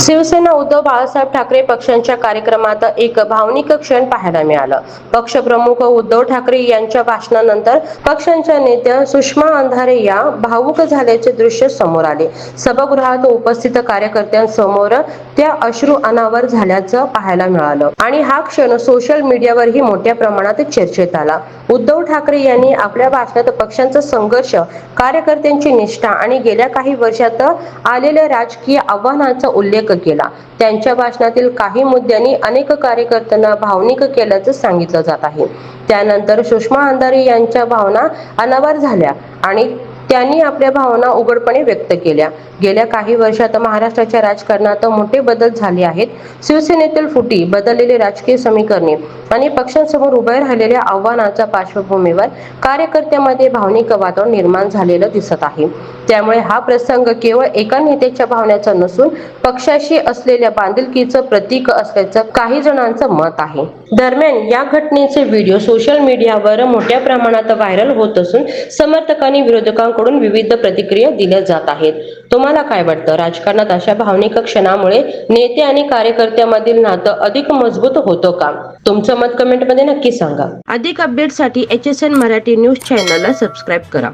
शिवसेना उद्धव बाळासाहेब ठाकरे पक्षांच्या कार्यक्रमात एक भावनिक क्षण पाहायला मिळालं. पक्षप्रमुख उद्धव ठाकरे यांच्या भाषणानंतर पक्षांच्या नेत्या सुषमा अंधारे या भावुक झाल्याचे दृश्य समोर आले. सभागृहात उपस्थित कार्यकर्त्यांसमोर त्या अश्रू अनावर झाल्याचं पाहायला मिळालं आणि हा क्षण सोशल मीडियावरही मोठ्या प्रमाणात चर्चेत आला. उद्धव ठाकरे यांनी आपल्या भाषणात पक्षांचा संघर्ष, कार्यकर्त्यांची निष्ठा आणि गेल्या काही वर्षात आलेल्या राजकीय आव्हानांचा उल्लेख केला. त्यांच्या भाषणातील काही मुद्द्यांनी अनेक कार्यकर्त्यांना भावनिक केल्याचं सांगितलं जात आहे. त्यानंतर सुषमा अंधारे यांच्या भावना अनावर झाल्या आणि त्यांनी आपल्या भावना उघडपणे व्यक्त केल्या. गेल्या काही वर्षात महाराष्ट्राच्या राजकारणात मोठे बदल झाले आहेत. शिवसेनेतील फुटी, बदललेले राजकीय समीकरणे आणि पक्षांसमोर उभे राहिलेल्या आव्हानांच्या पार्श्वभूमीवर कार्यकर्त्यांमध्ये भावनिक वातावरण निर्माण झालेलं दिसत आहे. त्यामुळे हा प्रसंग केवळ एका नेत्याच्या भावनेचा नसून पक्षाशी असलेल्या बांधिलकीचं प्रतीक असल्याचं काही जणांचं मत आहे. दरम्यान या घटनेचे व्हिडिओ सोशल मीडियावर मोठ्या प्रमाणात व्हायरल होत असून समर्थकांनी विरोधकांकडून विविध प्रतिक्रिया दिल्या जात आहेत. तुम्हाला काय वाटतं? राजकारणात अशा भावनिक क्षणामुळे नेते आणि कार्यकर्त्यांमधील नातं अधिक मजबूत होतं का? तुमचं मत कमेंटमध्ये नक्की सांगा. अधिक अपडेटसाठी HSN मराठी न्यूज चॅनलला सबस्क्राईब करा.